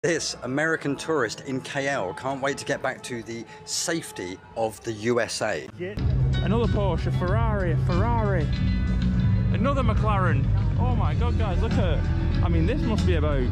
This American tourist in KL can't wait to get back to the safety of the USA. Another Porsche, Ferrari, another McLaren. Oh my God, guys, look at, I mean, this must be about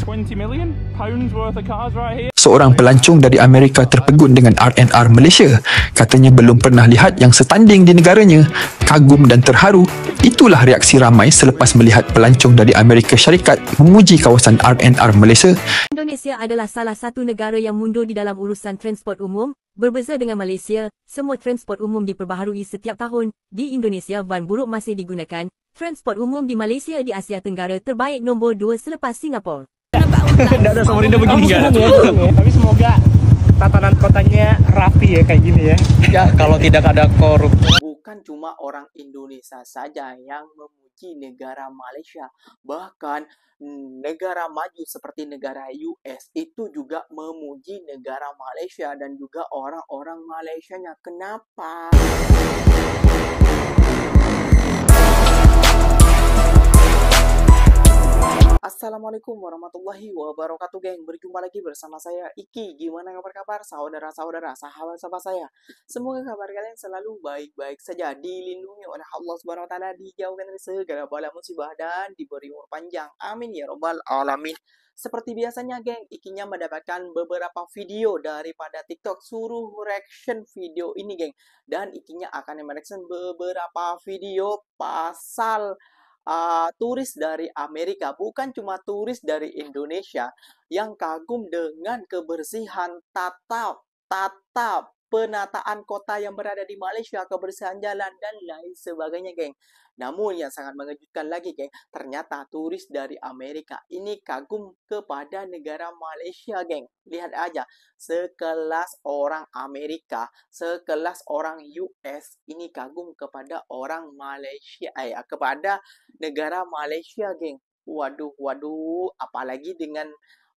20 million pounds worth of cars right here. Seorang pelancong dari Amerika terpegun dengan R&R Malaysia. Katanya belum pernah lihat yang setanding di negaranya. Kagum dan terharu. Itulah reaksi ramai selepas melihat pelancong dari Amerika Syarikat memuji kawasan R&R Malaysia. Indonesia adalah salah satu negara yang mundur di dalam urusan transport umum. Berbeza dengan Malaysia, semua transport umum diperbaharui setiap tahun. Di Indonesia, van buruk masih digunakan. Transport umum di Malaysia di Asia Tenggara terbaik nombor 2 selepas Singapura. Tidak ada Samarinda begini kan? Tapi semoga tatanan kotanya rapi ya kayak gini ya. Ya kalau tidak ada korup. Bukan cuma orang Indonesia saja yang memuji negara Malaysia, bahkan negara maju seperti negara US itu juga memuji negara Malaysia dan juga orang-orang Malaysianya. Kenapa? Assalamualaikum warahmatullahi wabarakatuh, geng. Berjumpa lagi bersama saya Iki. Gimana kabar saudara-saudara, sahabat-sahabat saya? Semoga kabar kalian selalu baik-baik saja, dilindungi oleh Allah Subhanahu wa taala, dijauhkan dari segala bala musibah dan diberi umur panjang. Amin ya rabbal alamin. Seperti biasanya, geng, Ikinya mendapatkan beberapa video daripada TikTok, suruh reaction video ini, geng. Dan Ikinya akan mereaction beberapa video pasal turis dari Amerika, bukan cuma turis dari Indonesia yang kagum dengan kebersihan tata penataan kota yang berada di Malaysia, kebersihan jalan dan lain sebagainya, geng. Namun yang sangat mengejutkan lagi, geng, ternyata turis dari Amerika ini kagum kepada negara Malaysia, geng. Lihat aja, sekelas orang Amerika, sekelas orang US ini kagum kepada orang Malaysia, kepada negara Malaysia, geng. Waduh, apalagi dengan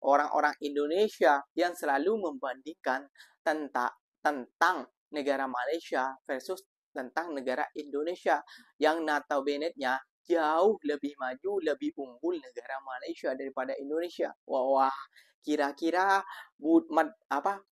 orang-orang Indonesia yang selalu membandingkan tentang negara Malaysia versus tentang negara Indonesia yang notabene-nya jauh lebih maju, lebih unggul negara Malaysia daripada Indonesia. Wah, kira-kira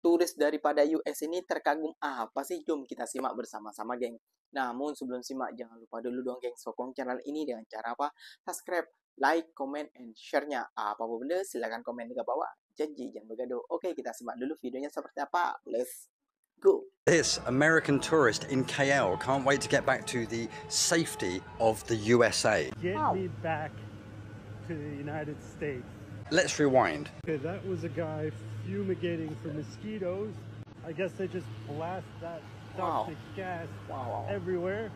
turis daripada US ini terkagum apa sih? Jom kita simak bersama-sama, geng. Namun sebelum simak, jangan lupa dulu dong, geng, sokong channel ini dengan cara apa? Subscribe, like, comment, and share-nya. Apapun benda, silahkan komen di bawah. Janji, jangan bergaduh. Oke, kita simak dulu videonya seperti apa. Let's go. This American tourist in KL can't wait to get back to the safety of the USA. Get me back to the United States. Let's rewind. Okay, that was a guy fumigating for mosquitoes. I guess they just blast that toxic gas everywhere.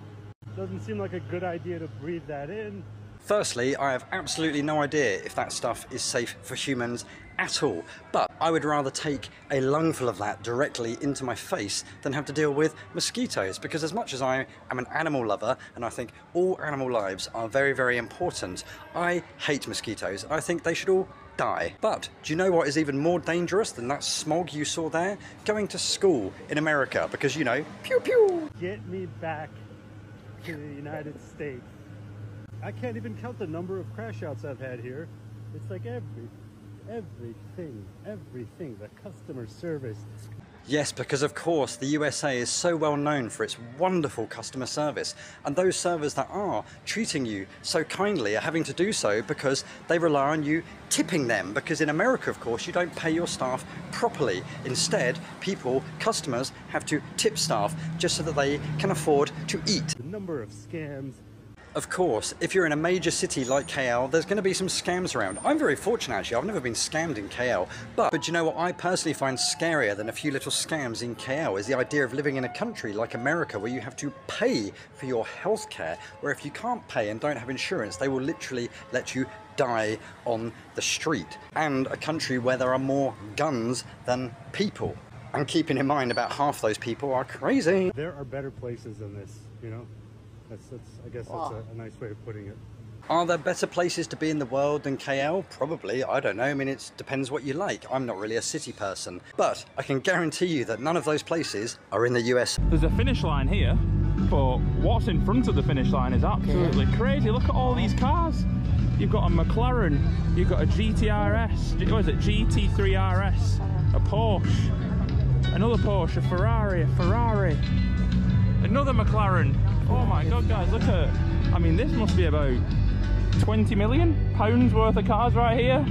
Doesn't seem like a good idea to breathe that in. Firstly, I have absolutely no idea if that stuff is safe for humans at all, but I would rather take a lungful of that directly into my face than have to deal with mosquitoes, because as much as I am an animal lover and I think all animal lives are very, very important, I hate mosquitoes. I think they should all die. But do you know what is even more dangerous than that smog you saw there? Going to school in America, because, you know, pew pew. Get me back to the United States. I can't even count the number of crash outs I've had here. It's like everything, the customer service. Yes, because of course the USA is so well known for its wonderful customer service, and those servers that are treating you so kindly are having to do so because they rely on you tipping them, because in America, of course, you don't pay your staff properly. Instead, customers have to tip staff just so that they can afford to eat. The number of scams. Of course, if you're in a major city like KL, there's going to be some scams around. I'm very fortunate, actually. I've never been scammed in KL. But you know what I personally find scarier than a few little scams in KL is the idea of living in a country like America where you have to pay for your healthcare, where if you can't pay and don't have insurance, they will literally let you die on the street. And a country where there are more guns than people. And keeping in mind about half those people are crazy. There are better places than this, you know? I guess that's a nice way of putting it. Are there better places to be in the world than KL? Probably, I don't know. I mean, it depends what you like. I'm not really a city person. But I can guarantee you that none of those places are in the US. There's a finish line here, but what's in front of the finish line is absolutely crazy. Look at all these cars. You've got a McLaren, you've got a GTRS, what is it, GT3 RS, a Porsche, another Porsche, a Ferrari, another McLaren. Oh my god, guys, look at, I mean, this must be about £20 million worth of cars right here.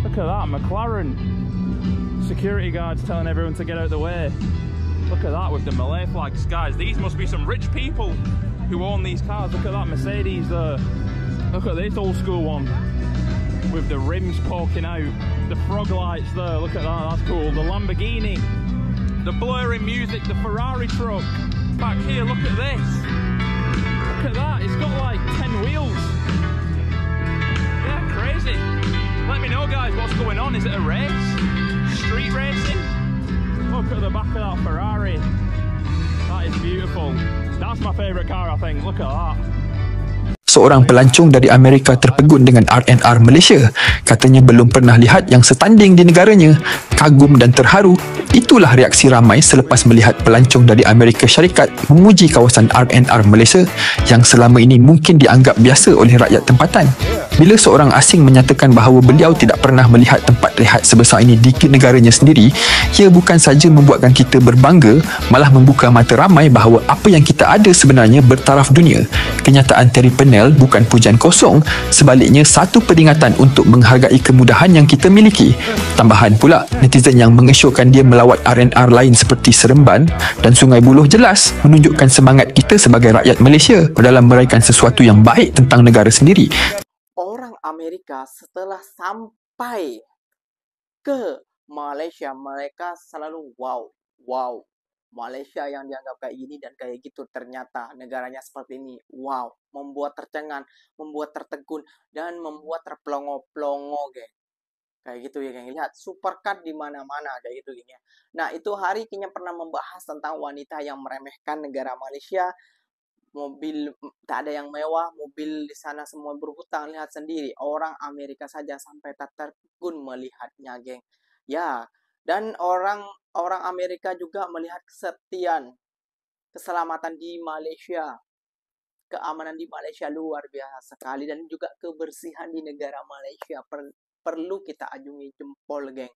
Look at that, McLaren. Security guards telling everyone to get out of the way. Look at that with the Malay flags, guys. These must be some rich people who own these cars. Look at that Mercedes there. Look at this old school one with the rims poking out. The frog lights there, look at that, that's cool. The Lamborghini, the blaring music, the Ferrari truck. Back here, look at this. Look at that, it's got like 10 wheels. Yeah, crazy. Let me know, guys, what's going on. Is it a race? Street racing? Look at the back of that Ferrari. That is beautiful. That's my favourite car, I think. Look at that. Seorang pelancong dari Amerika terpegun dengan RNR Malaysia. Katanya belum pernah lihat yang setanding di negaranya. Kagum dan terharu. Itulah reaksi ramai selepas melihat pelancong dari Amerika Syarikat memuji kawasan RNR Malaysia yang selama ini mungkin dianggap biasa oleh rakyat tempatan. Bila seorang asing menyatakan bahawa beliau tidak pernah melihat tempat rehat sebesar ini di negaranya sendiri, ia bukan saja membuatkan kita berbangga, malah membuka mata ramai bahawa apa yang kita ada sebenarnya bertaraf dunia. Kenyataan Terry Pennell bukan pujian kosong, sebaliknya satu peringatan untuk menghargai kemudahan yang kita miliki. Tambahan pula, netizen yang mengesyorkan dia melawat RNR lain seperti Seremban dan Sungai Buloh jelas menunjukkan semangat kita sebagai rakyat Malaysia dalam meraihkan sesuatu yang baik tentang negara sendiri. Orang Amerika setelah sampai ke Malaysia, mereka selalu wow. Malaysia yang dianggap kayak gini dan kayak gitu, ternyata negaranya seperti ini. Wow, membuat tercengang, membuat tertegun, dan membuat terplongo-plongo, geng. Kayak gitu ya, geng. Lihat, supercar di mana-mana kayak gitu, geng ya. Nah, itu hari kini pernah membahas tentang wanita yang meremehkan negara Malaysia. Mobil tak ada yang mewah, mobil di sana semua berhutang. Lihat sendiri, orang Amerika saja sampai tak tertegun melihatnya, geng. Ya, dan orang Amerika juga melihat kesetiaan, keselamatan di Malaysia, keamanan di Malaysia luar biasa sekali, dan juga kebersihan di negara Malaysia perlu kita ajungi jempol, geng.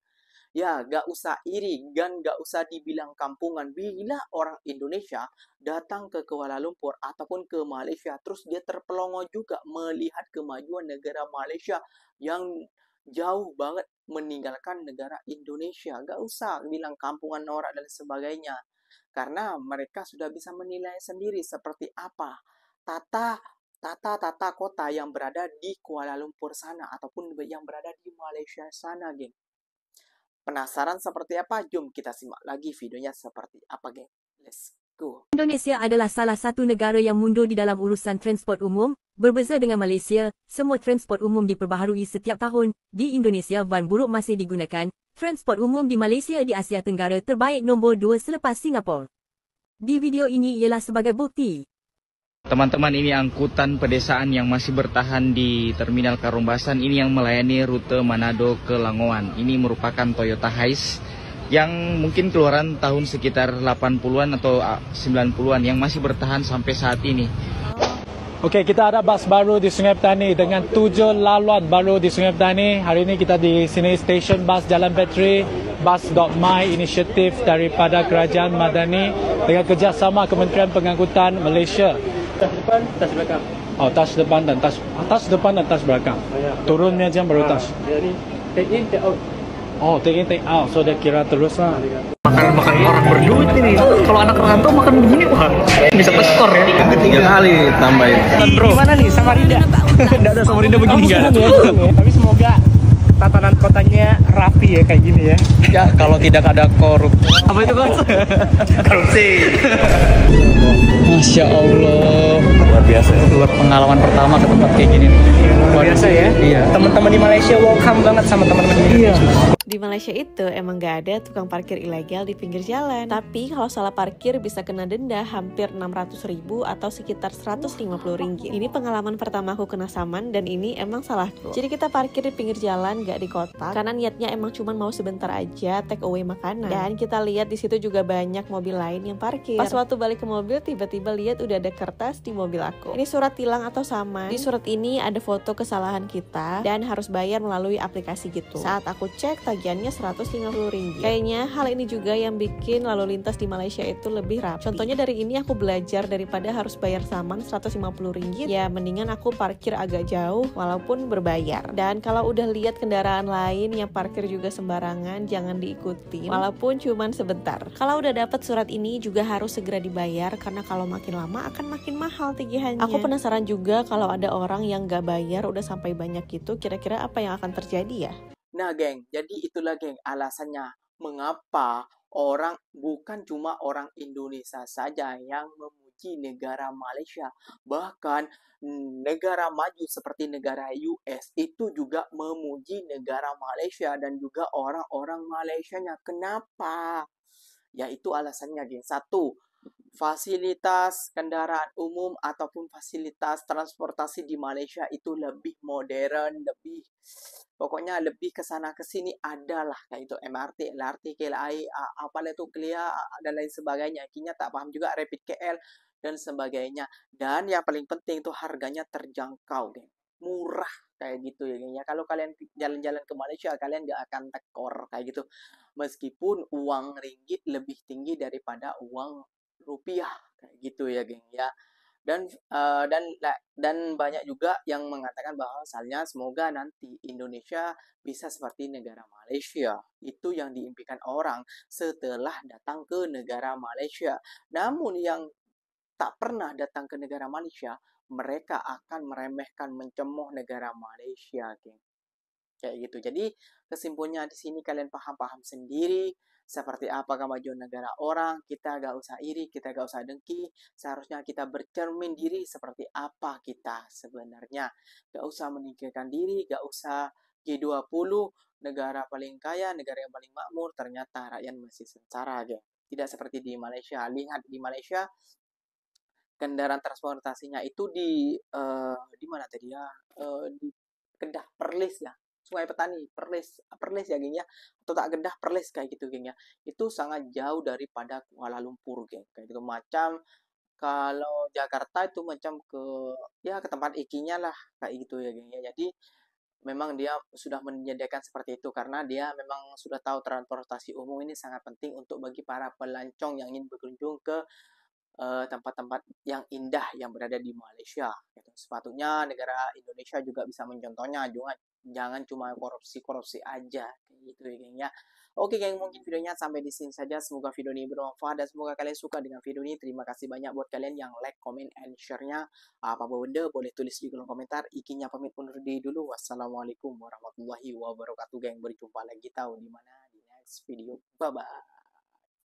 Ya, gak usah iri dan gak usah dibilang kampungan. Bila orang Indonesia datang ke Kuala Lumpur ataupun ke Malaysia, terus dia terpelongo juga melihat kemajuan negara Malaysia yang jauh banget meninggalkan negara Indonesia. Gak usah bilang kampungan norak dan sebagainya, karena mereka sudah bisa menilai sendiri seperti apa tata kota yang berada di Kuala Lumpur sana ataupun yang berada di Malaysia sana, geng. Penasaran seperti apa? Jom kita simak lagi videonya seperti apa, geng. Let's go. Indonesia adalah salah satu negara yang mundur di dalam urusan transport umum. Berbeza dengan Malaysia, semua transport umum diperbaharui setiap tahun. Di Indonesia, van buruk masih digunakan. Transport umum di Malaysia di Asia Tenggara terbaik nombor 2 selepas Singapura. Di video ini ialah sebagai bukti. Teman-teman, ini angkutan pedesaan yang masih bertahan di Terminal Karumbasan. Ini yang melayani rute Manado ke Langowan. Ini merupakan Toyota Hiace yang mungkin keluaran tahun sekitar 80-an atau 90-an yang masih bertahan sampai saat ini. Okey, kita ada bas baru di Sungai Petani dengan 7 laluan baru di Sungai Petani. Hari ini kita di sini stesen bas Jalan Petri, Bus.my, inisiatif daripada Kerajaan Madani dengan kerjasama Kementerian Pengangkutan Malaysia. Tas depan, tas belakang. Oh, tas depan dan tas depan dan tas belakang. Turunnya jam baru tas. Jadi take in, take out. Oh, take in, take out. So dia kira terus lah. Makan orang berduit ini. Kalau anak rantau makan begini, wah, bisa skor ya. 3 kali tambahin. Bro, gimana nih Samarinda? Tidak ada Samarinda begini kan? Tapi semoga tatanan kotanya rapi ya kayak gini ya. Ya, kalau tidak ada korup. Apa itu kan? Korupsi. Masya Allah, luar biasa. Luar pengalaman pertama ke tempat kayak gini. Luar biasa ya. Iya. Teman-teman di Malaysia welcome banget sama teman-teman di Indonesia. Di Malaysia itu emang gak ada tukang parkir ilegal di pinggir jalan. Tapi kalau salah parkir bisa kena denda hampir 600.000 atau sekitar 150 ringgit. Ini pengalaman pertama aku kena saman dan ini emang salahku. Jadi kita parkir di pinggir jalan gak di kota karena niatnya emang cuma mau sebentar aja take away makanan. Dan kita lihat di situ juga banyak mobil lain yang parkir. Pas waktu balik ke mobil tiba-tiba lihat udah ada kertas di mobil aku. Ini surat tilang atau saman. Di surat ini ada foto kesalahan kita dan harus bayar melalui aplikasi gitu. Saat aku cek tagihannya 150 ringgit. Kayaknya hal ini juga yang bikin lalu lintas di Malaysia itu lebih rapi. Contohnya dari ini aku belajar daripada harus bayar saman 150 ringgit, ya mendingan aku parkir agak jauh walaupun berbayar. Dan kalau udah lihat kendaraan lain yang parkir juga sembarangan, jangan diikuti walaupun cuman sebentar. Kalau udah dapat surat ini juga harus segera dibayar karena kalau makin lama akan makin mahal tagihannya. Aku penasaran juga kalau ada orang yang gak bayar udah sampai banyak gitu, kira-kira apa yang akan terjadi ya? Nah, geng, jadi itulah, geng, alasannya mengapa bukan cuma orang Indonesia saja yang memuji negara Malaysia. Bahkan negara maju seperti negara US itu juga memuji negara Malaysia dan juga orang-orang Malaysianya. Kenapa? Ya, itu alasannya, geng. Satu, fasilitas kendaraan umum ataupun fasilitas transportasi di Malaysia itu lebih modern, pokoknya lebih kesana kesini adalah kayak itu MRT, LRT, KLI, apalah itu KLIA dan lain sebagainya. Kini tak paham juga Rapid KL dan sebagainya. Dan yang paling penting itu harganya terjangkau, geng. Murah kayak gitu ya, geng. Ya, kalau kalian jalan-jalan ke Malaysia kalian gak akan tekor kayak gitu. Meskipun uang ringgit lebih tinggi daripada uang rupiah kayak gitu ya, geng, ya. Dan banyak juga yang mengatakan bahwa misalnya semoga nanti Indonesia bisa seperti negara Malaysia. Itu yang diimpikan orang setelah datang ke negara Malaysia. Namun yang tak pernah datang ke negara Malaysia, mereka akan meremehkan, mencemooh negara Malaysia, geng. Kayak gitu. Jadi kesimpulannya di sini kalian paham-paham sendiri seperti apa kemajuan negara orang. Kita gak usah iri, kita gak usah dengki. Seharusnya kita bercermin diri seperti apa kita sebenarnya. Gak usah meninggikan diri, gak usah G20, negara paling kaya, negara yang paling makmur, ternyata rakyat masih sengsara, geng. Tidak seperti di Malaysia. Lihat di Malaysia kendaraan transportasinya itu di mana tadi ya? Di Kedah, Perlis ya. Sungai Petani, Perlis ya, geng, ya. Atau tak Kedah, Perlis kayak gitu, geng, ya. Itu sangat jauh daripada Kuala Lumpur, geng. Kayak gitu, macam kalau Jakarta itu macam ke tempat ikinya lah kayak gitu ya, geng, ya. Jadi memang dia sudah menyediakan seperti itu karena dia memang sudah tahu transportasi umum ini sangat penting untuk bagi para pelancong yang ingin berkunjung ke tempat-tempat yang indah yang berada di Malaysia. Gitu. Sepatutnya negara Indonesia juga bisa mencontohnya, jangan cuma korupsi aja, kayak gitu ya, geng, ya. Oke, geng, mungkin videonya sampai di sini saja. Semoga video ini bermanfaat dan semoga kalian suka dengan video ini. Terima kasih banyak buat kalian yang like, comment, and share-nya. Apa benda boleh tulis di kolom komentar. Ikinya pamit undur diri dulu. Wassalamualaikum warahmatullahi wabarakatuh, geng. Berjumpa lagi tahu di mana di next video. Bye bye.